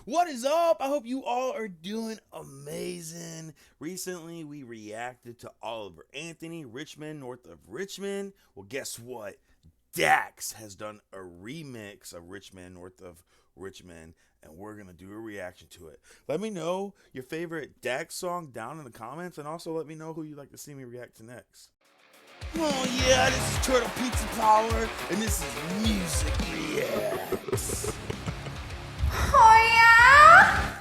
What is up? I hope you all are doing amazing. Recently, we reacted to Oliver Anthony, Richmond, North of Richmond. Well, guess what? Dax has done a remix of Richmond, North of Richmond, and we're going to do a reaction to it. Let me know your favorite Dax song down in the comments, and also let me know who you'd like to see me react to next. Oh, yeah, this is Turtle Pizza Power, and this is Music Reacts. Oh yeah?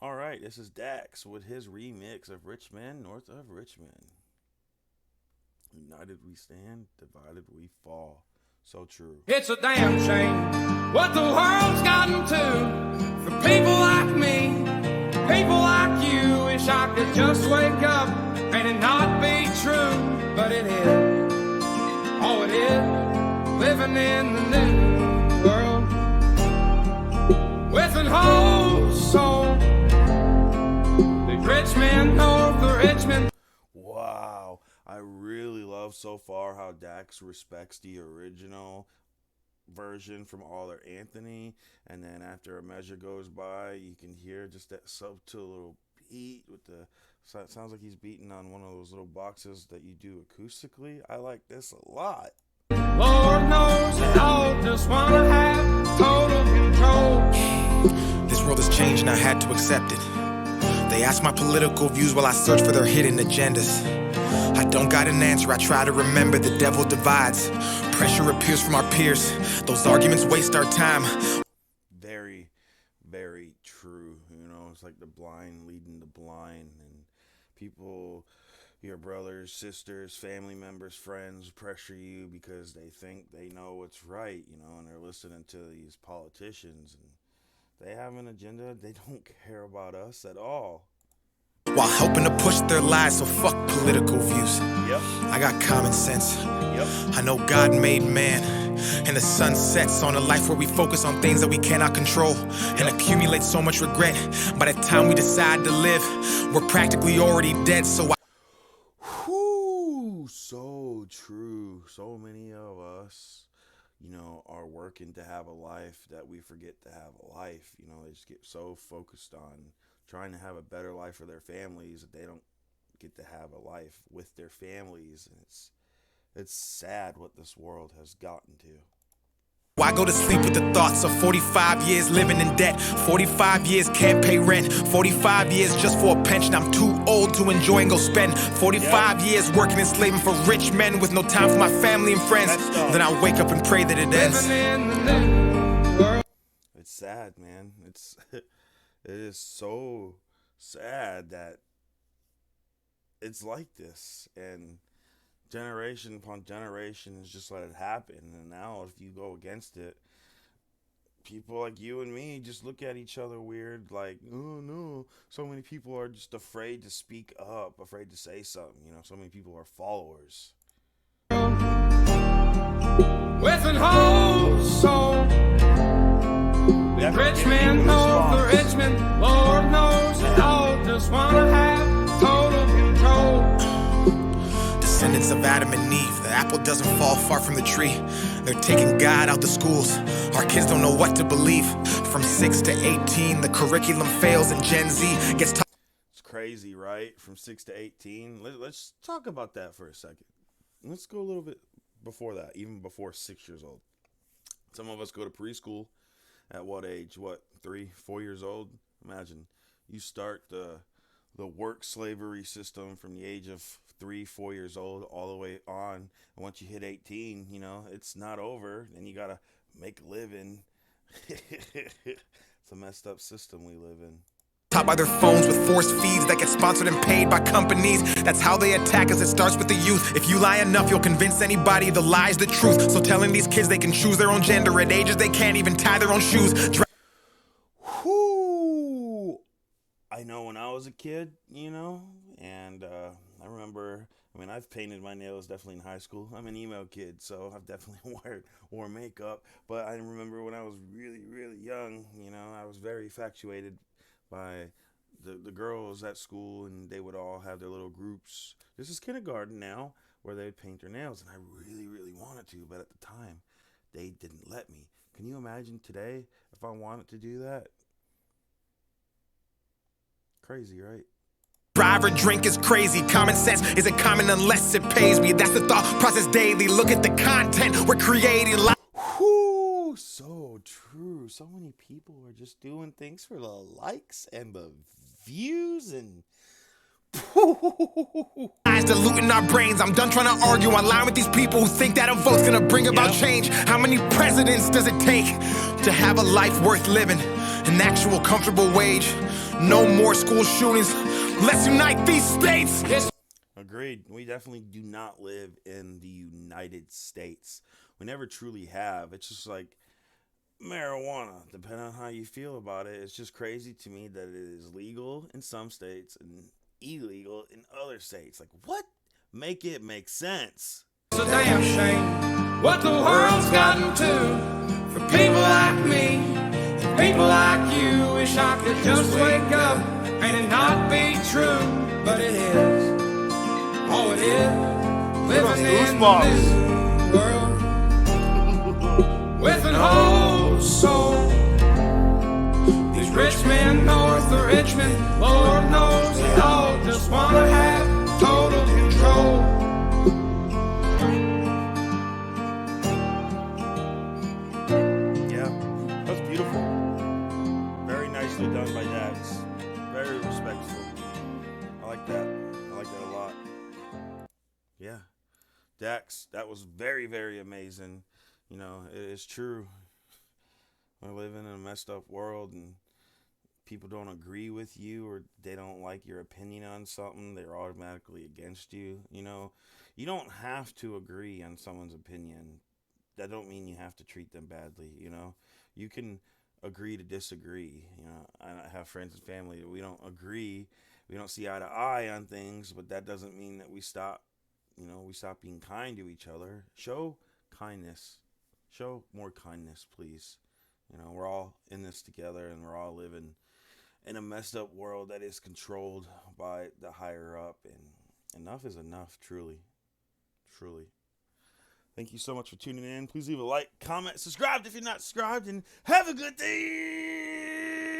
All right, this is Dax with his remix of Richmond, North of Richmond. United we stand, divided we fall. So true. It's a damn shame what the world's gotten to. For people like me, people like you, wish I could just wake up and it not be true. But it is, oh it is, living in the new world with an whole soul. The Richmond, North of Richmond. Wow, I really love so far how Dax respects the original version from Oliver Anthony, and then after a measure goes by, you can hear just that subtle little beat with the. So it sounds like he's beating on one of those little boxes that you do acoustically. I like this a lot. Lord knows they all just wanna have total control. This world has changed and I had to accept it. They ask my political views while I search for their hidden agendas. I don't got an answer, I try to remember the devil divides. Pressure appears from our peers, those arguments waste our time. Very, very true. You know, it's like the blind leading the blind, and people, your brothers, sisters, family members, friends pressure you because they think they know what's right, you know, and they're listening to these politicians, and they have an agenda. They don't care about us at all. While helping to push their lies, so fuck political views. Yep. I got common sense. Yep. I know God made man, and the sun sets on a life where we focus on things that we cannot control and accumulate so much regret. By the time we decide to live, we're practically already dead. So Whew, so true. So many of us, you know, are working to have a life that we forget to have a life. You know, they just get so focused on trying to have a better life for their families that they don't get to have a life with their families, and it's sad what this world has gotten to. I go to sleep with the thoughts of 45 years living in debt, 45 years can't pay rent, 45 years just for a pension. I'm too old to enjoy and go spend 45 years working and slaving for rich men with no time for my family and friends. Then I wake up and pray that it ends. It's sad, man. It is so sad that it's like this, and generation upon generation has just let it happen. And now if you go against it, people like you and me just look at each other weird, like, oh no. So many people are just afraid to speak up, afraid to say something. You know, so many people are followers. With an whole soul. Richmond, North of Richmond, Lord knows they all just wanna have total control. Descendants of Adam and Eve, the apple doesn't fall far from the tree. They're taking God out the schools. Our kids don't know what to believe. From 6 to 18, the curriculum fails and Gen Z gets taught. It's crazy, right? From 6 to 18. Let's talk about that for a second. Let's go a little bit before that, even before 6 years old. Some of us go to preschool. At what age? What, 3, 4 years old? Imagine you start the work slavery system from the age of 3, 4 years old all the way on. And once you hit 18, you know, it's not over. And you gotta make a living. It's a messed up system we live in. Taught by their phones with forced feeds that get sponsored and paid by companies. That's how they attack us. It starts with the youth. If you lie enough, you'll convince anybody the lie's the truth. So telling these kids they can choose their own gender at ages they can't even tie their own shoes. Whoo! I know when I was a kid, you know, and I remember. I mean, I've painted my nails definitely in high school. I'm an emo kid, so I've definitely wore makeup. But I remember when I was really, really young, you know, I was very infatuated by the girls at school, and they would all have their little groups. This is kindergarten now, where they'd paint their nails, and I really, really wanted to, but at the time, they didn't let me. Can you imagine today if I wanted to do that? Crazy, right? Drive or drink is crazy. Common sense isn't common unless it pays me. That's the thought process daily. Look at the content we're creating. Whoo, so true. So many people are just doing things for the likes and the views and diluting our brains. I'm done trying to argue online with these people who think that a vote's gonna bring about change. How many presidents does it take to have a life worth living? An actual comfortable wage. No more school shootings. Let's unite these states. Agreed. We definitely do not live in the United States. We never truly have. It's just like marijuana, depending on how you feel about it. It's just crazy to me that it is legal in some states and illegal in other states. Like, what? Make it make sense. It's a damn shame what the world's gotten to for people like me, people like you. Wish I could just wake up and it not be true, but it is. Oh, it is. Living in this world with an whole soul. These rich men north of Richmond, Lord knows they all just wanna have total control. Yeah, that's beautiful. Very nicely done by Dax. Very respectful. I like that. I like that a lot. Yeah. Dax, that was very, very amazing. You know, it is true. We're living in a messed up world and people don't agree with you or they don't like your opinion on something, they're automatically against you. You know, you don't have to agree on someone's opinion. That don't mean you have to treat them badly, you know. You can agree to disagree. You know, I have friends and family that we don't agree, we don't see eye to eye on things, but that doesn't mean that we stop, you know, we stop being kind to each other. Show kindness. Show more kindness, please. You know, we're all in this together and we're all living in a messed up world that is controlled by the higher up, and enough is enough, truly. Truly. Thank you so much for tuning in. Please leave a like, comment, subscribe if you're not subscribed, and have a good day.